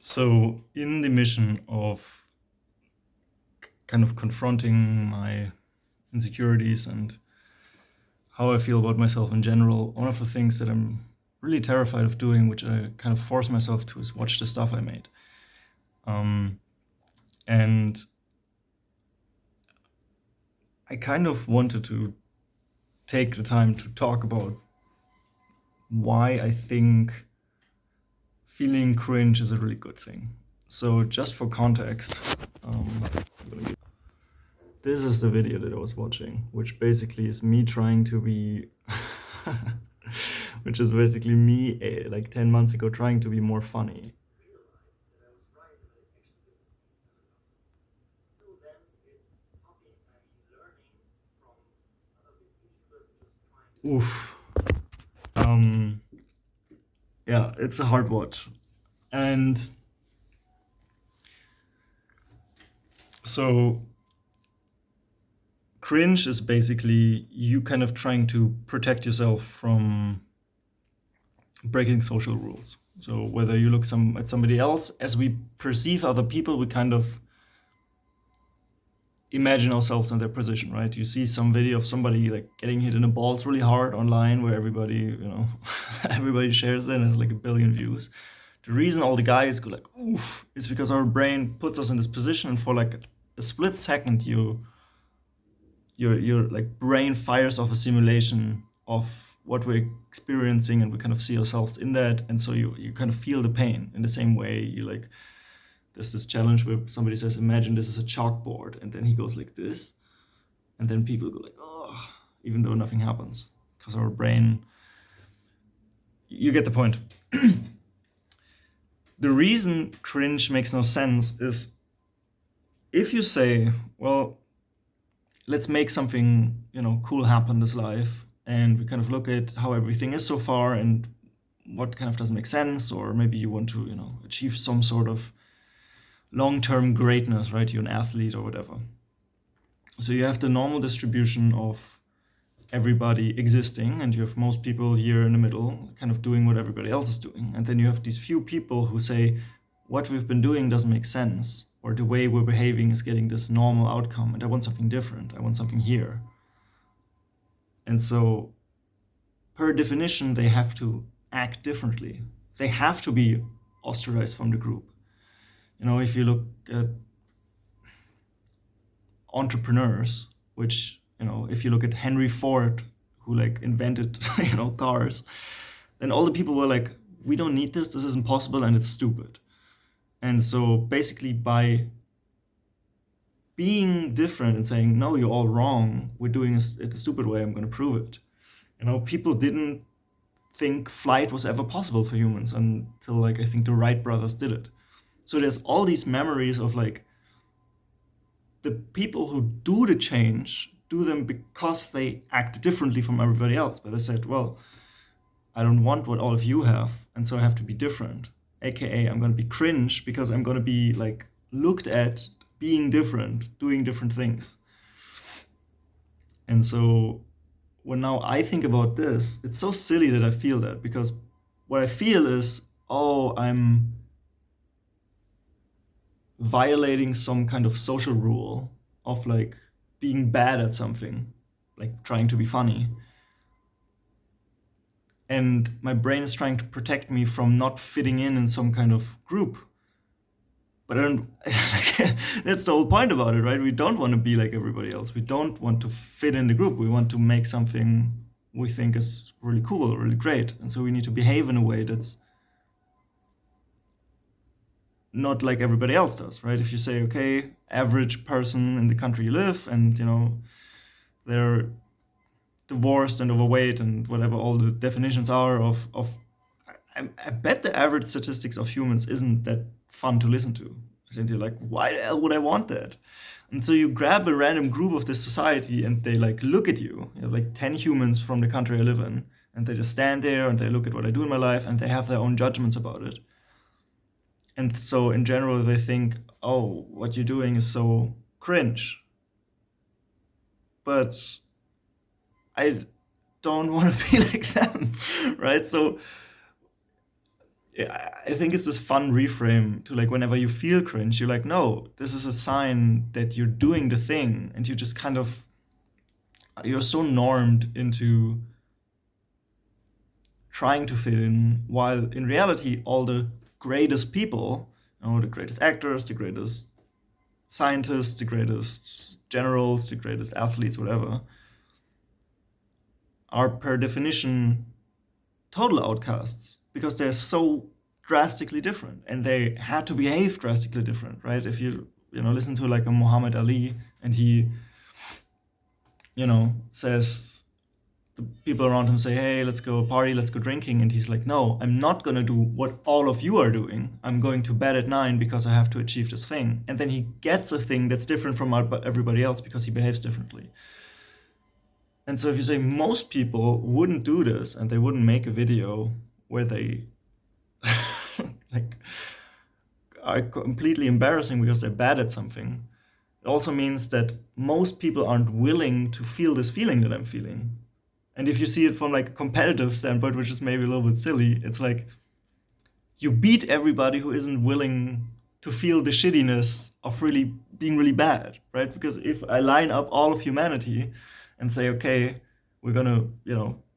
So, in the mission of kind of confronting my insecurities and how I feel about myself in general, one of the things that I'm really terrified of doing, which I kind of force myself to, is watch the stuff I made. Um, and I kind of wanted to take the time to talk about why I think feeling cringe is a really good thing. So, just for context, this is the video that I was watching, which basically is me trying to be, which is basically me like 10 months ago trying to be more funny. Oof. Um, yeah, it's a hard watch. And so, cringe is basically you kind of trying to protect yourself from breaking social rules. So whether you look at somebody else, as we perceive other people, we kind of imagine ourselves in their position, right? You see some video of somebody like getting hit in the balls really hard online, where everybody, everybody shares it and has like a billion views. The reason all the guys go like oof is because our brain puts us in this position, and for like a split second, your like brain fires off a simulation of what we're experiencing, and we kind of see ourselves in that, and so you kind of feel the pain in the same way you like. There's this challenge where somebody says, imagine this is a chalkboard, and then he goes like this, and then people go like, oh, even though nothing happens, because our brain, you get the point. The reason cringe makes no sense is if you say, well, let's make something, cool happen this life, and we kind of look at how everything is so far and what kind of doesn't make sense, or maybe you want to, achieve some sort of long-term greatness, right? You're an athlete or whatever. So you have the normal distribution of everybody existing, and you have most people here in the middle kind of doing what everybody else is doing. And then you have these few people who say, what we've been doing doesn't make sense, or the way we're behaving is getting this normal outcome, and I want something different. I want something here. And so, per definition, they have to act differently. They have to be ostracized from the group. If you look at entrepreneurs, which, if you look at Henry Ford, who like invented, cars, then all the people were like, we don't need this isn't possible, and it's stupid. And so basically by being different and saying, no, you're all wrong, we're doing it a stupid way, I'm going to prove it. People didn't think flight was ever possible for humans until like I think the Wright brothers did it. So there's all these memories of like the people who do the change do them because they act differently from everybody else. But they said, well, I don't want what all of you have, and so I have to be different. AKA, I'm going to be cringe because I'm going to be like looked at being different, doing different things. And so when now I think about this, it's so silly that I feel that, because what I feel is, oh, I'm violating some kind of social rule of like being bad at something, like trying to be funny. And my brain is trying to protect me from not fitting in some kind of group. But I don't, that's the whole point about it, right? We don't want to be like everybody else. We don't want to fit in the group. We want to make something we think is really cool, really great. And so we need to behave in a way that's not like everybody else does, right? If you say, okay, average person in the country you live, and they're divorced and overweight and whatever all the definitions are of I bet the average statistics of humans isn't that fun to listen to. I think you're like, why the hell would I want that? And so you grab a random group of this society, and they like look at you. You have like 10 humans from the country I live in, and they just stand there and they look at what I do in my life, and they have their own judgments about it. And so in general, they think, oh, what you're doing is so cringe. But I don't want to be like them, right? So I think it's this fun reframe to like whenever you feel cringe, you're like, no, this is a sign that you're doing the thing, and you just kind of you're so normed into trying to fit in, while in reality, all the greatest people, the greatest actors, the greatest scientists, the greatest generals, the greatest athletes, whatever, are per definition total outcasts because they're so drastically different and they had to behave drastically different, right? If you listen to like a Muhammad Ali and he says, the people around him say, hey, let's go party, let's go drinking, and he's like, no, I'm not going to do what all of you are doing. I'm going to bed at 9 because I have to achieve this thing. And then he gets a thing that's different from everybody else because he behaves differently. And so if you say most people wouldn't do this and they wouldn't make a video where they like are completely embarrassing because they're bad at something, it also means that most people aren't willing to feel this feeling that I'm feeling. And if you see it from like a competitive standpoint, which is maybe a little bit silly, it's like you beat everybody who isn't willing to feel the shittiness of really being really bad, right? Because if I line up all of humanity and say, okay, we're gonna,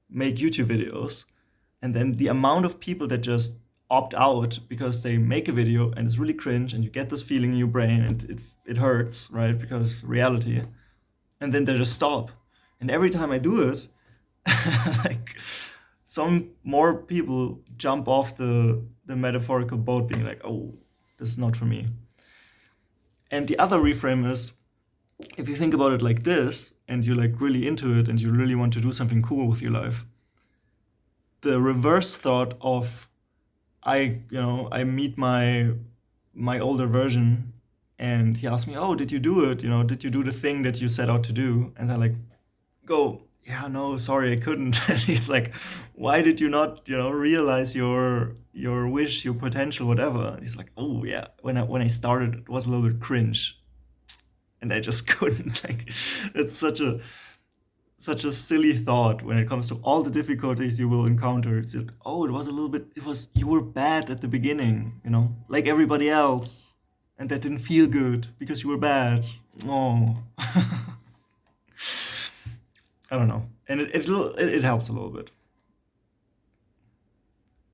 make YouTube videos, and then the amount of people that just opt out because they make a video and it's really cringe and you get this feeling in your brain and it hurts, right? Because reality. And then they just stop. And every time I do it, like some more people jump off the metaphorical boat being like, oh, this is not for me. And the other reframe is, if you think about it like this and you're like really into it and you really want to do something cool with your life, the reverse thought of I meet my older version and he asks me, oh, did you do it? Did you do the thing that you set out to do? And I like go, yeah, no, sorry, I couldn't. And he's like, why did you not, realize your wish, your potential, whatever? And he's like, oh yeah, when I started, it was a little bit cringe, and I just couldn't. Like, it's such a silly thought when it comes to all the difficulties you will encounter. It's like, oh, you were bad at the beginning, like everybody else, and that didn't feel good because you were bad. Oh. I don't know, and it helps a little bit.